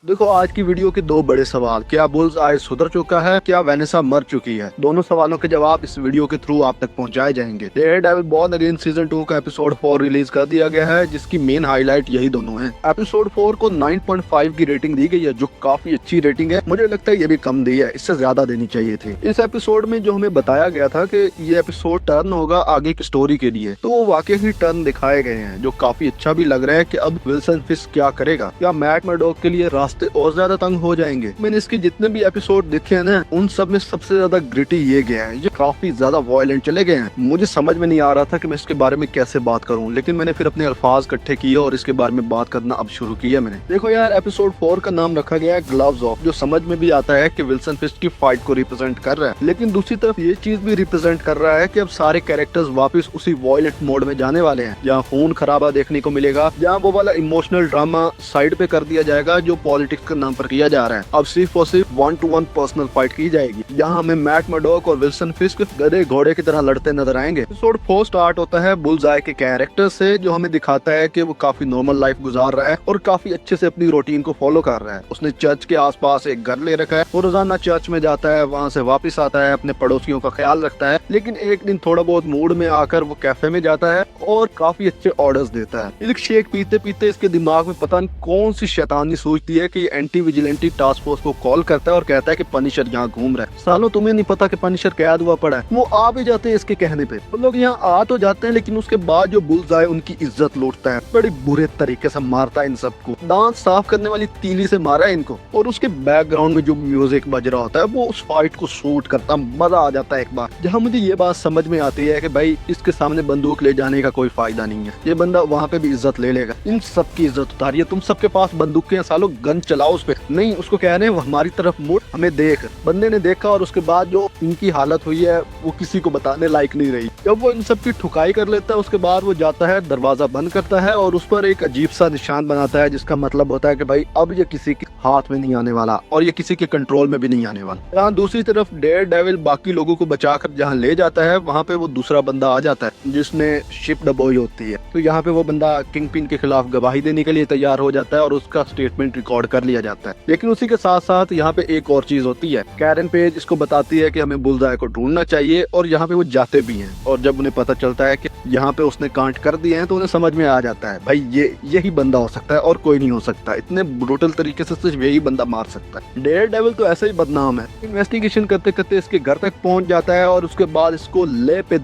देखो आज की वीडियो के दो बड़े सवाल, क्या बुल्स आय सुधर चुका है, क्या वेनेसा मर चुकी है। दोनों सवालों के जवाब इस वीडियो के थ्रू आप तक पहुंचाए जाएंगे। डेयरडेविल बॉर्न अगेन सीजन 2 का एपिसोड 4 रिलीज कर दिया गया है, जिसकी मेन हाईलाइट यही दोनों है। एपिसोड 4 को 9.5 की रेटिंग दी गई है, जो काफी अच्छी रेटिंग है। मुझे लगता है ये भी कम दी है, इससे ज्यादा देनी चाहिए थी। इस एपिसोड में जो हमें बताया गया था कि ये एपिसोड टर्न होगा आगे की स्टोरी के लिए, तो वो वाकई ही टर्न दिखाए गए हैं, जो काफी अच्छा भी लग रहा है कि अब विल्सन फिस्क क्या करेगा। क्या मैट मर्डॉक के लिए रास्ते और ज्यादा तंग हो जाएंगे। मैंने इसके जितने भी एपिसोड देखे हैं ना, उन सब में सबसे ज्यादा ग्रिटी ये गया है, ये काफी ज्यादा वायलेंट चले गए हैं। मुझे समझ में नहीं आ रहा था कि मैं इसके बारे में कैसे बात करूं, लेकिन मैंने फिर अपने अल्फाज इकट्ठे किए और इसके बारे में बात करना अब शुरू किया मैंने। देखो यार, एपिसोड 4 का नाम रखा गया है ग्लव्स ऑफ, जो समझ में भी आता है कि विल्सन फिस्क की फाइट को रिप्रेजेंट कर रहा है, लेकिन दूसरी तरफ ये चीज भी रिप्रेजेंट कर रहा है कि अब सारे कैरेक्टर्स वापस उसी वायलेंट मोड में जाने वाले हैं, जहाँ खून खराबा देखने को मिलेगा, जहाँ वो वाला इमोशनल ड्रामा साइड पे कर दिया जाएगा जो पॉलिटिक्स के नाम पर किया जा रहा है। अब सिर्फ और सिर्फ 1-to-1 पर्सनल फाइट की जाएगी, जहां हमें मैट मर्डॉक और विल्सन फिस्क गधे घोड़े की तरह लड़ते नजर आएंगे। एपिसोड 4 स्टार्ट होता है बुल्सआय के कैरेक्टर से, जो हमें दिखाता है कि वो काफी नॉर्मल लाइफ गुजार रहा है और काफी अच्छे से अपनी रूटीन को फॉलो कर रहा है। उसने चर्च के आसपास एक घर ले रखा है, वो रोजाना चर्च में जाता है, वहाँ से वापस आता है, अपने पड़ोसियों का ख्याल रखता है। लेकिन एक दिन थोड़ा बहुत मूड में आकर वो कैफे में जाता है और काफी अच्छे ऑर्डर्स देता है। एक शेक पीते पीते इसके दिमाग में पता नहीं कौन सी शैतानी सोचती है कि एंटी विजिलेंटी टास्क फोर्स को कॉल करता है और कहता है कि पनिशर यहाँ घूम रहा है। सालों तुम्हें नहीं पता कि पनिशर कैद हुआ पड़ा है। वो आ भी जाते हैं इसके कहने पे, वो लोग यहाँ आ तो जाते हैं, लेकिन उसके बाद जो बुल्सआय उनकी इज्जत लूटता है, बड़ी बुरे तरीके से मारता है इन सबको। दांत साफ करने वाली तीली से मारा है इनको, और उसके बैकग्राउंड में जो म्यूजिक बज रहा होता है वो उस फाइट को शूट करता, मजा आ जाता है एक बार। जहाँ मुझे ये बात समझ में आती है कि भाई इसके सामने बंदूक ले जाने का कोई फायदा नहीं है, ये बंदा वहाँ पे भी इज्जत ले लेगा। इन सबकी इज्जत उतारिए, तुम सबके पास बंदूकें हैं, सालों गन चलाओ उस पे। नहीं, उसको कह रहे हैं वो हमारी तरफ मुड़, हमें देख। बंदे ने देखा और उसके बाद जो इनकी हालत हुई है वो किसी को बताने लायक नहीं रही। जब वो इन सब की ठुकाई कर लेता है, उसके बाद वो जाता है, दरवाजा बंद करता है और उस पर एक अजीब सा निशान बनाता है, जिसका मतलब होता है कि भाई अब ये किसी के हाथ में नहीं आने वाला और ये किसी के कंट्रोल में भी नहीं आने वाला। यहाँ दूसरी तरफ डेयरडेविल बाकी लोगों को बचाकर जहाँ ले जाता है, वहाँ पे वो दूसरा बंदा आ जाता है जिसने शिप डबोई होती है। तो यहाँ पे वो बंदा किंगपिन के खिलाफ गवाही देने के लिए तैयार हो जाता है और उसका स्टेटमेंट रिकॉर्ड कर लिया जाता है। लेकिन उसी के साथ साथ यहाँ पे एक और चीज होती है। कैरन पेज इसको बताती है कि हमें बुल्सआय को ढूंढना चाहिए, और यहाँ पे वो जाते भी हैं। और जब उन्हें पता चलता है कि यहाँ पे उसने कांड कर दिए हैं, तो उन्हें समझ में आ जाता है भाई यही बंदा हो सकता है और कोई नहीं हो सकता। इतने ब्रूटल तरीके से सिर्फ यही बंदा मार सकता है। डेयरडेविल तो ऐसे ही बदनाम है। इन्वेस्टिगेशन करते करते इसके घर तक पहुंच जाता है और उसके बाद इसको ले पे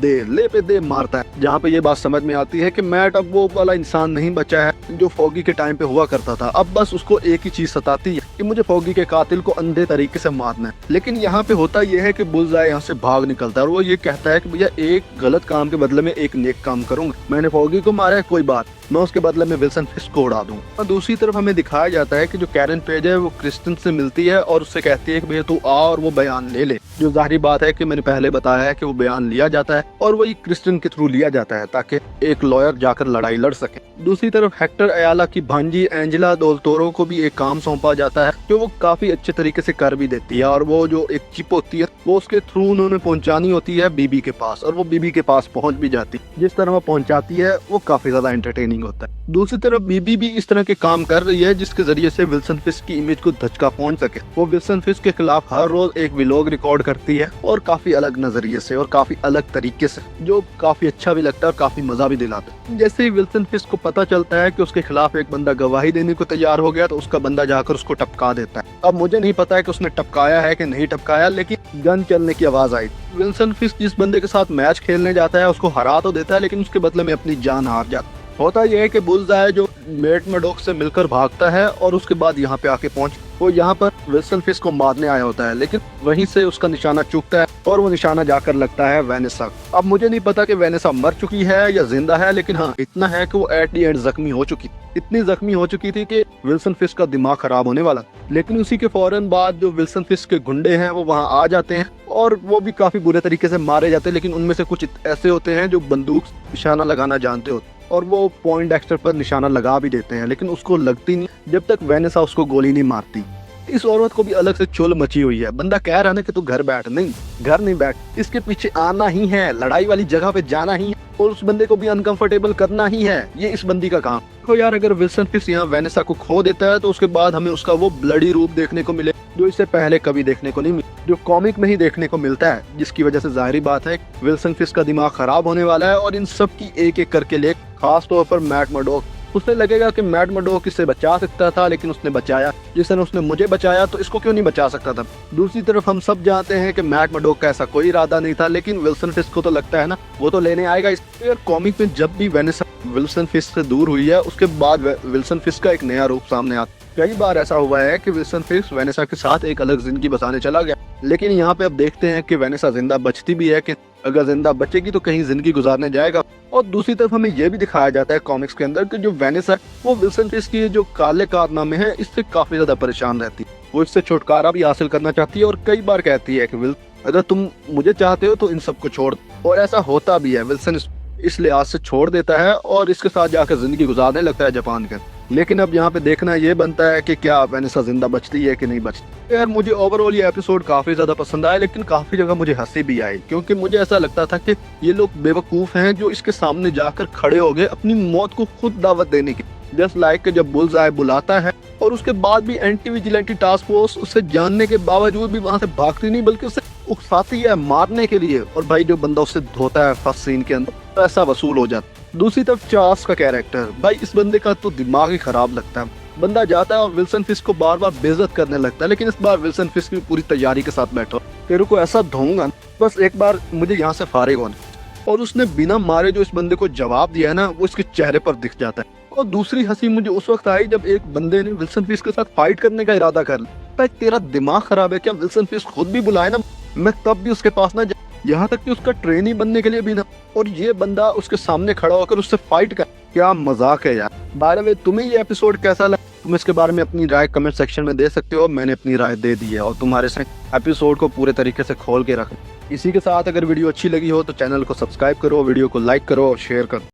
दे मारता है। जहाँ पे ये बात समझ में आती है कि मैट अब वो वाला इंसान नहीं बचा है जो फॉगी के टाइम पे हुआ करता था। अब बस उसको एक ही चीज सताती है कि मुझे फॉगी के कातिल को अंधे तरीके से मारना है। लेकिन यहाँ पे होता यह है कि बुल्सआय यहाँ से भाग निकलता है और वो ये कहता है कि भैया एक गलत काम के बदले में एक नेक काम करूंगा। मैंने फॉगी को मारा है, कोई बात, मैं उसके बदले में विल्सन फिस्क को उड़ा दूं। और दूसरी तरफ हमें दिखाया जाता है कि जो कैरन पेज है वो क्रिस्टन से मिलती है और उससे कहती है कि भैया तू आ और वो बयान ले ले। जो जाहिर बात है कि मैंने पहले बताया है कि वो बयान लिया जाता है और वही क्रिस्टन के थ्रू लिया जाता है ताकि एक लॉयर जाकर लड़ाई लड़ सके। दूसरी तरफ हेक्टर अयाला की भांजी एंजेला डेल टोरो को भी एक काम सौंपा जाता है, जो वो काफी अच्छे तरीके से कर भी देती है। और वो जो एक चिप होती है वो उसके थ्रू उन्होंने पहुंचानी होती है बीबी के पास, और वो बीबी के पास पहुंच भी जाती है। जिस तरह वो पहुंचाती है वो काफी ज्यादा एंटरटेनिंग होता है। दूसरी तरफ बीबी भी इस तरह के काम कर रही है जिसके जरिए से विल्सन फिस्क की इमेज को धचका पहुंच सके। वो विल्सन फिस्क के खिलाफ हर रोज एक व्लॉग रिकॉर्ड करती है, और काफी अलग नजरिए से और काफी अलग तरीके से, जो काफी अच्छा भी लगता है और काफी मजा भी दिलाता है। जैसे ही विल्सन फिस्क को पता चलता है कि उसके खिलाफ एक बंदा गवाही देने को तैयार हो गया, तो उसका बंदा जाकर उसको टपका देता है। अब मुझे नहीं पता है कि उसने टपकाया है कि नहीं टपकाया, लेकिन गन चलने की आवाज आई। विल्सन फिस्क जिस बंदे के साथ मैच खेलने जाता है उसको हरा तो देता है, लेकिन उसके बदले में अपनी जान हार जाता है। होता यह है कि बुल्सआय जो मैट मर्डॉक से मिलकर भागता है और उसके बाद यहाँ पे आके पहुंच, वो यहाँ पर विल्सन फिस्क को मारने आया होता है, लेकिन वहीं से उसका निशाना चूकता है और वो निशाना जाकर लगता है वेनेसा। अब मुझे नहीं पता कि वेनेसा मर चुकी है या जिंदा है, लेकिन हाँ इतना है कि वो एट दी एंड जख्मी हो चुकी, इतनी जख्मी हो चुकी थी कि विल्सन फिस्क का दिमाग खराब होने वाला। लेकिन उसी के फौरन बाद जो विल्सन फिस्क के गुंडे हैं वो वहाँ आ जाते हैं और वो भी काफी बुरे तरीके से मारे जाते हैं। लेकिन उनमें से कुछ ऐसे होते हैं जो बंदूक निशाना लगाना जानते होते, और वो पॉइंटडेक्स्टर पर निशाना लगा भी देते हैं, लेकिन उसको लगती नहीं जब तक वेनेसा उसको गोली नहीं मारती। इस औरत को भी अलग से चुल मची हुई है। बंदा कह रहा है कि तू घर बैठ, नहीं घर नहीं बैठ, इसके पीछे आना ही है, लड़ाई वाली जगह पे जाना ही है। और उस बंदे को भी अनकंफर्टेबल करना ही है, ये इस बंदी का काम। तो यार अगर विल्सन फिस्क यहाँ वेनेसा को खो देता है तो उसके बाद हमें उसका वो ब्लडी रूप देखने को मिले जो इससे पहले कभी देखने को नहीं मिला, जो कॉमिक में ही देखने को मिलता है, जिसकी वजह से जाहिर बात है विल्सन फिस्क का दिमाग खराब होने वाला है और इन सब की एक एक करके ले, खास तौर पर मैट मर्डॉक। उसे लगेगा कि मैट मर्डॉक इससे बचा सकता था लेकिन उसने बचाया, जिस तरह उसने मुझे बचाया तो इसको क्यों नहीं बचा सकता था। दूसरी तरफ हम सब जानते हैं कि मैट मर्डॉक का ऐसा कोई इरादा नहीं था, लेकिन विल्सन फिस्क को तो लगता है ना वो तो लेने आएगा। इस कॉमिक में जब भी वेनेसा विल्सन फिस्क से दूर हुई है उसके बाद विल्सन फिस्क का एक नया रूप सामने आता। कई बार ऐसा हुआ है कि विल्सन फिस्क वेनेसा के साथ एक अलग जिंदगी बसाने चला गया, लेकिन यहाँ पे अब देखते हैं कि वेनेसा जिंदा बचती भी है कि अगर जिंदा बचेगी तो कहीं जिंदगी गुजारने जाएगा। और दूसरी तरफ हमें यह भी दिखाया जाता है कॉमिक्स के अंदर कि जो वेनेसा है वो विल्सन फिस्क की जो काले कारनामे हैं इससे काफी ज्यादा परेशान रहती है। वो इससे छुटकारा भी हासिल करना चाहती है और कई बार कहती है कि अगर तुम मुझे चाहते हो तो इन सबको छोड़, और ऐसा होता भी है। विल्सन इस लिहाज से छोड़ देता है और इसके साथ जाकर जिंदगी गुजारने लगता है जापान के। लेकिन अब यहाँ पे देखना ये बनता है कि क्या वेनेसा जिंदा बचती है कि नहीं बचती। यार मुझे ओवरऑल ये एपिसोड काफी ज्यादा पसंद आया, लेकिन काफी जगह मुझे हंसी भी आई, क्योंकि मुझे ऐसा लगता था कि ये लोग बेवकूफ हैं जो इसके सामने जाकर खड़े हो गए अपनी मौत को खुद दावत देने की। जस्ट लाइक जब बुल्सआई बुलाता है और उसके बाद भी एंटी विजिलेंटी टास्क फोर्स उसे जानने के बावजूद भी वहां से भागती नहीं बल्कि उसे उकसाती है मारने के लिए, और भाई जो बंदा उससे धोता है फर्स्ट सीन के अंदर पैसा वसूल हो जाता है। दूसरी तरफ चार्ल्स का कैरेक्टर, भाई इस बंदे का तो दिमाग ही खराब लगता है। बंदा जाता है और विल्सन फिस्क को बार बार बेइज्जत करने लगता है, लेकिन इस बार विल्सन फिस्क भी पूरी तैयारी के साथ बैठा, तेरे को ऐसा धोऊंगा बस एक बार मुझे यहाँ से फारिग होना। और उसने बिना मारे जो इस बंदे को जवाब दिया है ना वो इसके चेहरे पर दिख जाता है। और दूसरी हंसी मुझे उस वक्त आई जब एक बंदे ने विल्सन फिस्क के साथ फाइट करने का इरादा कर लिया। भाई तेरा दिमाग खराब है क्या? विल्सन फिस्क खुद भी बुलाए ना, मैं तब भी उसके पास ना, यहाँ तक कि उसका ट्रेनी बनने के लिए भी ना, और ये बंदा उसके सामने खड़ा होकर उससे फाइट कर, क्या मजाक है यार। बाय द वे तुम्हें ये एपिसोड कैसा लगा? तुम इसके बारे में अपनी राय कमेंट सेक्शन में दे सकते हो। मैंने अपनी राय दे दी है और तुम्हारे साथ एपिसोड को पूरे तरीके से खोल के रख। इसी के साथ अगर वीडियो अच्छी लगी हो तो चैनल को सब्सक्राइब करो, वीडियो को लाइक करो और शेयर करो।